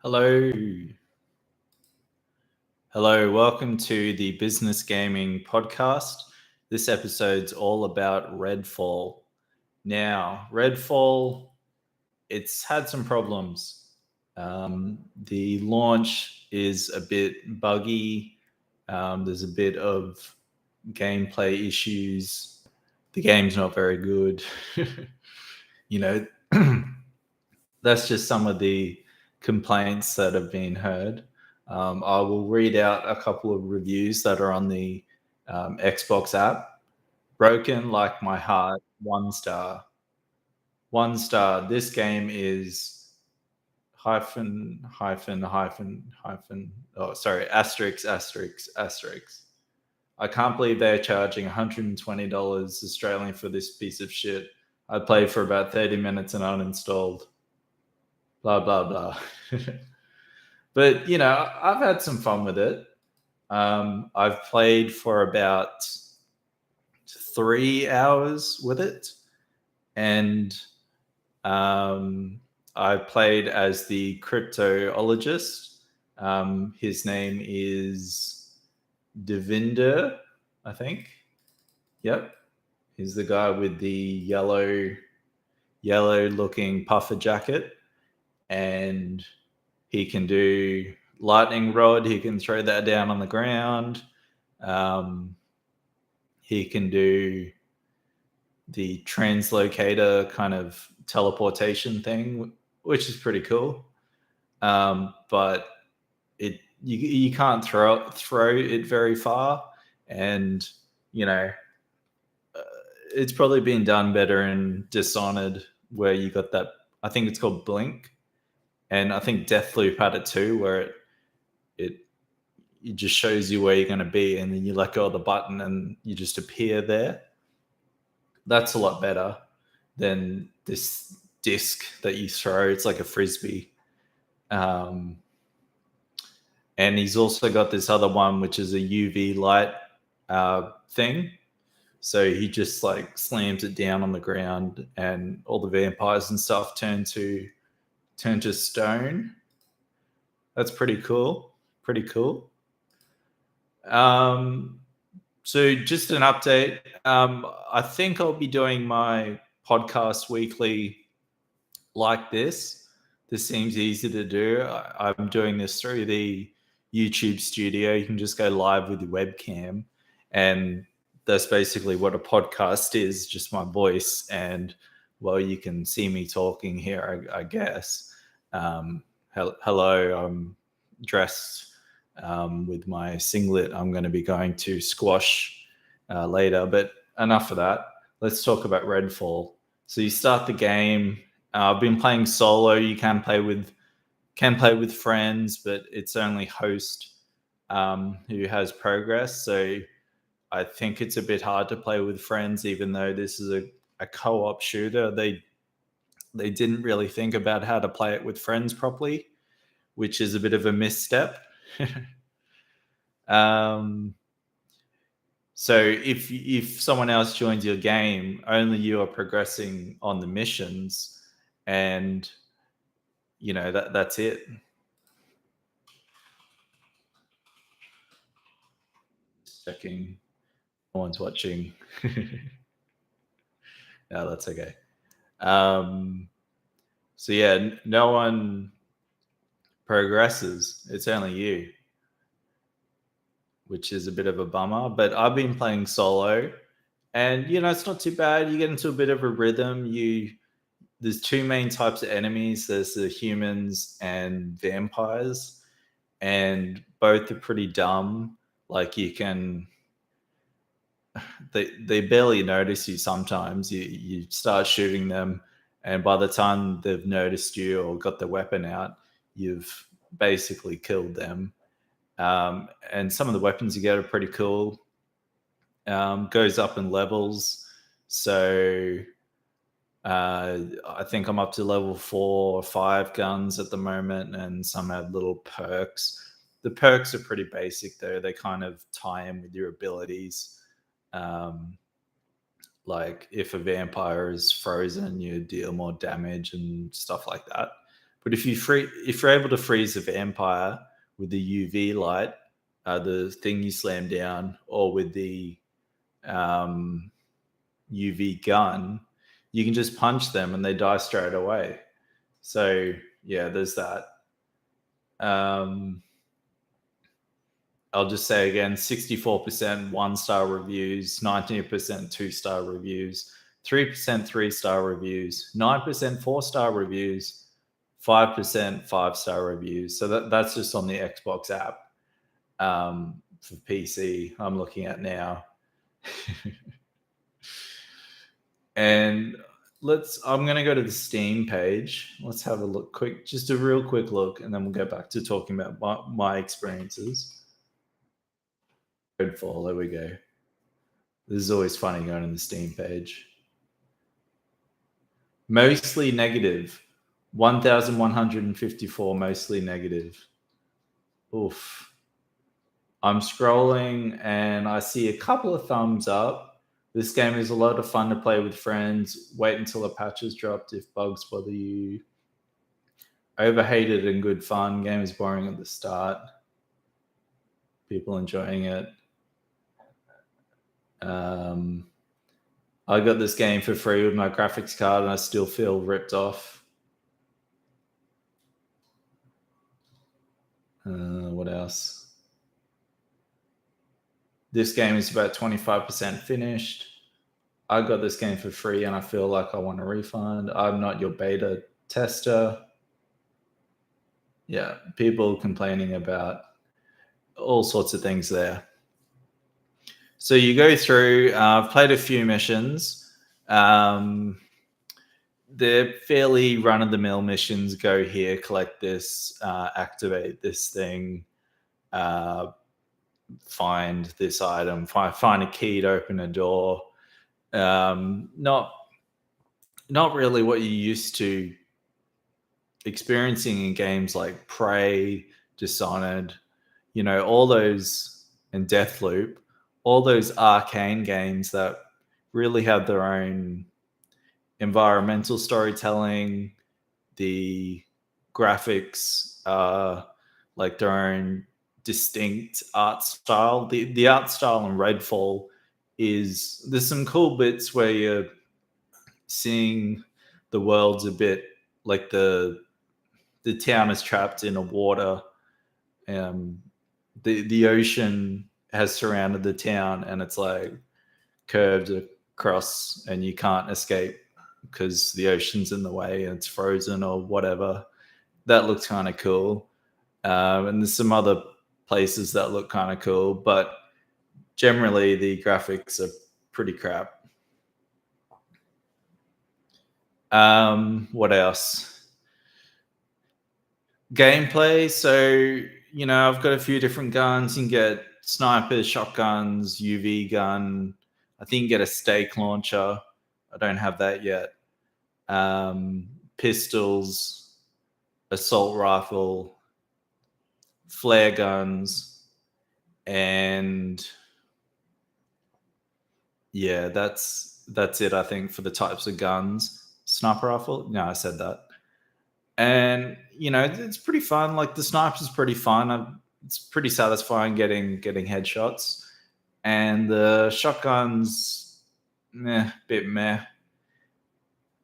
Hello. Hello, welcome to the Business Gaming Podcast. This episode's all about Redfall. Now, Redfall, it's had some problems. The launch is a bit buggy. There's a bit of gameplay issues. The game's not very good. you know, that's just some of the complaints that have been heard. I will read out a couple of reviews that are on the Xbox app. Broken like my heart, 1 star. 1 star. This game is hyphen, hyphen, hyphen, hyphen. Oh, sorry, asterisk, asterisk, asterisk. I can't believe they're charging $120 Australian for this piece of shit. I played for about 30 minutes and uninstalled. Blah, blah, blah. But, I've had some fun with it. I've played for about 3 hours with it. And I played as the cryptologist. His name is Devinder, I think. Yep. He's the guy with the yellow looking puffer jacket. And he can do lightning rod. He can throw that down on the ground. He can do the translocator kind of teleportation thing, which is pretty cool. But you can't throw it very far, and it's probably been done better in Dishonored, where you got that. I think it's called Blink. And I think Deathloop had it too, where it just shows you where you're going to be, and then you let go of the button and you just appear there. That's a lot better than this disc that you throw. It's like a frisbee. And he's also got this other one, which is a UV light thing. So he just like slams it down on the ground, and all the vampires and stuff turn to stone. That's pretty cool. So just an update. I think I'll be doing my podcast weekly like this. This seems easy to do. I'm doing this through the YouTube studio. You can just go live with your webcam, and that's basically what a podcast is, just my voice. And well, you can see me talking here, I guess. Hello, I'm dressed with my singlet. I'm going to be going to squash later, but enough of that. Let's talk about Redfall. So you start the game. I've been playing solo. You can play with friends, but it's only host who has progress. So I think it's a bit hard to play with friends, even though this is a co-op shooter. They didn't really think about how to play it with friends properly, which is a bit of a misstep. So if someone else joins your game, only you are progressing on the missions, and that's it. Checking, no one's watching. No, that's okay. So yeah, no one progresses. It's only you, which is a bit of a bummer. But I've been playing solo, and it's not too bad. You get into a bit of a rhythm. There's two main types of enemies. There's the humans and vampires, and both are pretty dumb. Like they barely notice you sometimes. You start shooting them, and by the time they've noticed you or got the weapon out, you've basically killed them. And some of the weapons you get are pretty cool. Goes up in levels. So I think I'm up to level 4 or 5 guns at the moment, and some have little perks. The perks are pretty basic though. They kind of tie in with your abilities. Like if a vampire is frozen, you deal more damage and stuff like that. But if you're able to freeze a vampire with the UV light, the thing you slam down, or with the UV gun, you can just punch them and they die straight away. So yeah, there's that. I'll just say again, 64% 1-star reviews, 19% 2-star reviews, 3% 3-star reviews, 9% 4-star reviews, 5% 5-star reviews. So that's just on the Xbox app. For PC, I'm looking at now. And I'm going to go to the Steam page. Let's have a look quick, just a real quick look, and then we'll go back to talking about my experiences. Redfall, there we go. This is always funny going on the Steam page. Mostly negative. 1,154 mostly negative. Oof. I'm scrolling and I see a couple of thumbs up. This game is a lot of fun to play with friends. Wait until the patch is dropped if bugs bother you. Overhated and good fun. Game is boring at the start. People enjoying it. I got this game for free with my graphics card and I still feel ripped off. What else? This game is about 25% finished. I got this game for free and I feel like I want a refund. I'm not your beta tester. Yeah, people complaining about all sorts of things there. So you go through, I've played a few missions. They're fairly run-of-the-mill missions. Go here, collect this, activate this thing, find this item, find a key to open a door. Not really what you're used to experiencing in games like Prey, Dishonored, all those, and Deathloop, all those arcane games that really have their own environmental storytelling. The graphics are like their own distinct art style. The art style in Redfall there's some cool bits where you're seeing the world's a bit like the town is trapped in a water. The ocean has surrounded the town and it's like curved across and you can't escape because the ocean's in the way and it's frozen or whatever. That looks kind of cool. And there's some other places that look kind of cool, but generally the graphics are pretty crap. What else? Gameplay. So, I've got a few different guns. You can get snipers, shotguns, UV gun. I think you can get a stake launcher. I don't have that yet. Pistols, assault rifle, flare guns, and yeah, that's it, I think, for the types of guns. Sniper rifle? No, I said that. And it's pretty fun. Like the sniper's pretty fun. It's pretty satisfying getting headshots. And the shotguns, bit meh.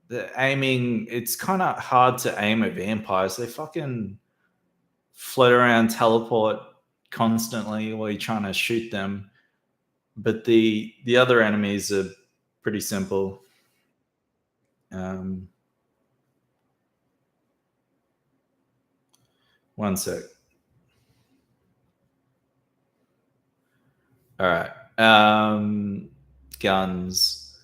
The aiming, it's kind of hard to aim at vampires. They fucking float around, teleport constantly while you're trying to shoot them. But the other enemies are pretty simple. One sec. All right. Guns.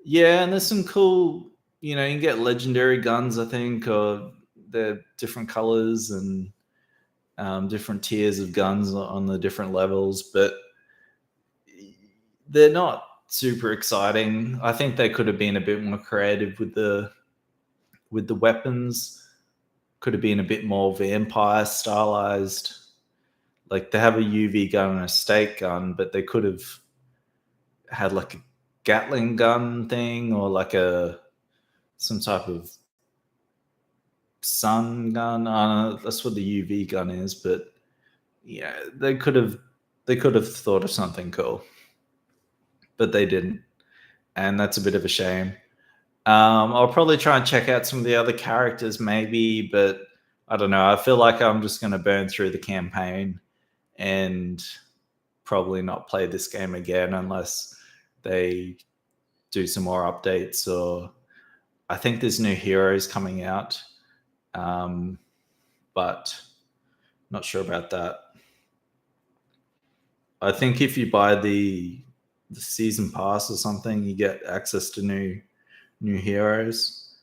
Yeah, and there's some cool, you can get legendary guns, I think, or they're different colors and different tiers of guns on the different levels, but they're not super exciting. I think they could have been a bit more creative with the weapons. Could have been a bit more vampire stylized. Like they have a UV gun and a stake gun, but they could have had like a Gatling gun thing or like some type of sun gun. That's what the UV gun is, but yeah, they could have thought of something cool, but they didn't, and that's a bit of a shame. I'll probably try and check out some of the other characters, maybe, but I don't know. I feel like I'm just going to burn through the campaign and probably not play this game again unless they do some more updates, or I think there's new heroes coming out, but not sure about that. I think if you buy the season pass or something, you get access to new heroes.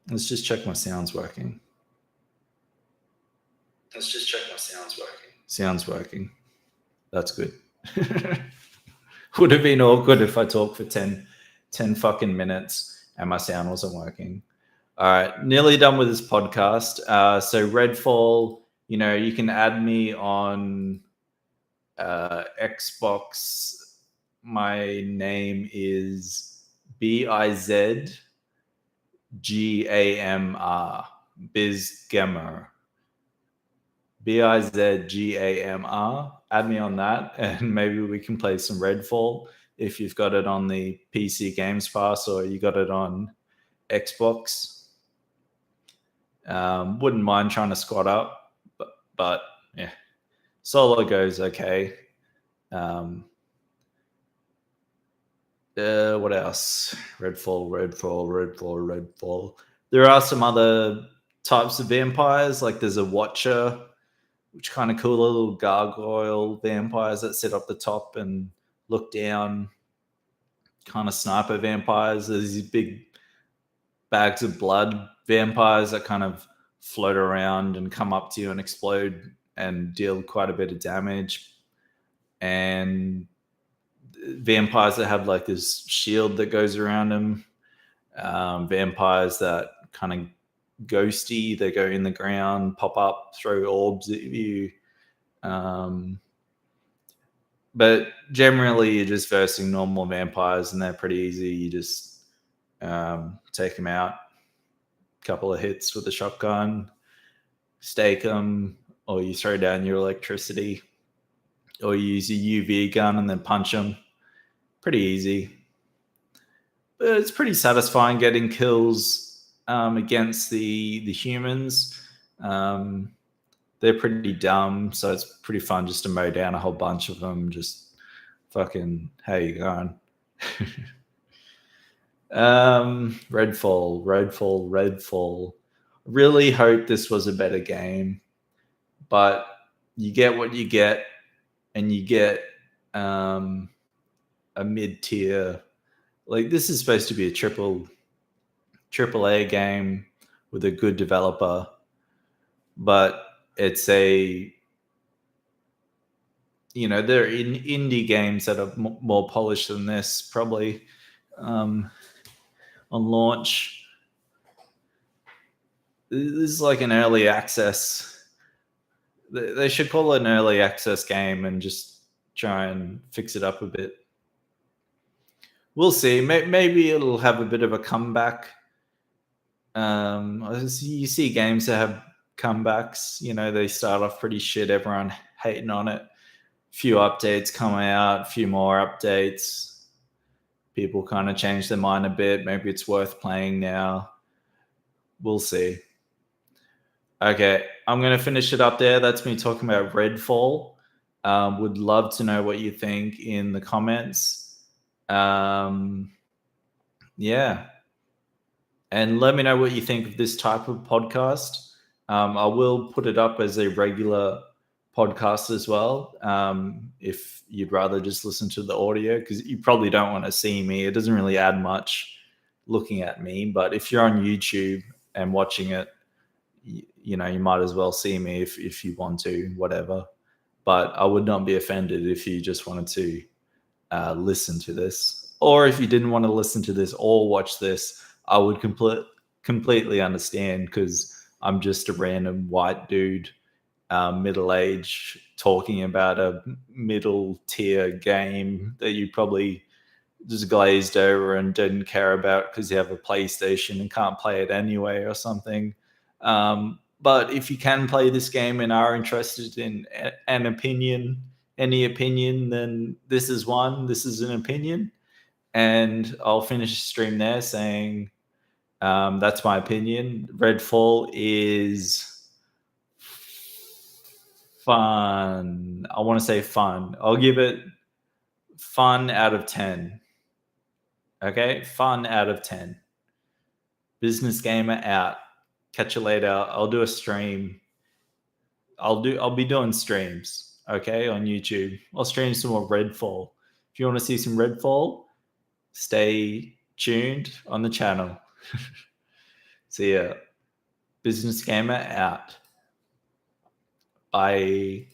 Let's just check my sound's working. Sound's working. That's good. Would have been awkward if I talked for 10 fucking minutes and my sound wasn't working. All right, nearly done with this podcast. So Redfall, you can add me on Xbox. My name is BIZGAMR, Bizgamer. BIZGAMR. Add me on that, and maybe we can play some Redfall if you've got it on the PC Games Pass or you got it on Xbox. Wouldn't mind trying to squad up, but yeah, solo goes okay. What else? Redfall. There are some other types of vampires, like there's a Watcher, which kind of cool little gargoyle vampires that sit up the top and look down, kind of sniper vampires. There's these big bags of blood vampires that kind of float around and come up to you and explode and deal quite a bit of damage. And vampires that have like this shield that goes around them. Vampires that kind of ghosty, they go in the ground, pop up, throw orbs at you. But generally, you're just versing normal vampires, and they're pretty easy. You just take them out, couple of hits with a shotgun, stake them, or you throw down your electricity, or you use a UV gun and then punch them. Pretty easy. But it's pretty satisfying getting kills against the humans. They're pretty dumb, so it's pretty fun just to mow down a whole bunch of them. Just fucking, how you going? Redfall. Really hope this was a better game, but you get what you get, and you get a mid-tier. Like, this is supposed to be a triple A game with a good developer, but it's a, they're in indie games that are more polished than this, probably on launch. This is like an early access. They should call it an early access game and just try and fix it up a bit. We'll see. Maybe it'll have a bit of a comeback. You see games that have comebacks. They start off pretty shit. Everyone hating on it. Few updates come out. Few more updates. People kind of change their mind a bit. Maybe it's worth playing now. We'll see. Okay, I'm going to finish it up there. That's me talking about Redfall. Would love to know what you think in the comments. Yeah. And let me know what you think of this type of podcast. I will put it up as a regular podcast as well. If you'd rather just listen to the audio, because you probably don't want to see me. It doesn't really add much looking at me. But if you're on YouTube and watching it, you might as well see me if you want to, whatever. But I would not be offended if you just wanted to listen to this. Or if you didn't want to listen to this or watch this, I would completely understand, because I'm just a random white dude, middle-aged, talking about a middle-tier game that you probably just glazed over and didn't care about because you have a PlayStation and can't play it anyway or something. But if you can play this game and are interested in an opinion, any opinion, then this is one. This is an opinion. And I'll finish the stream there saying that's my opinion. Redfall is fun. I want to say fun. I'll give it fun out of 10. Okay, fun out of 10. Business gamer out. Catch you later. I'll do a stream. I'll be doing streams, okay, on YouTube. I'll stream some more Redfall. If you want to see some Redfall, stay tuned on the channel. See ya. Business gamer out. Bye.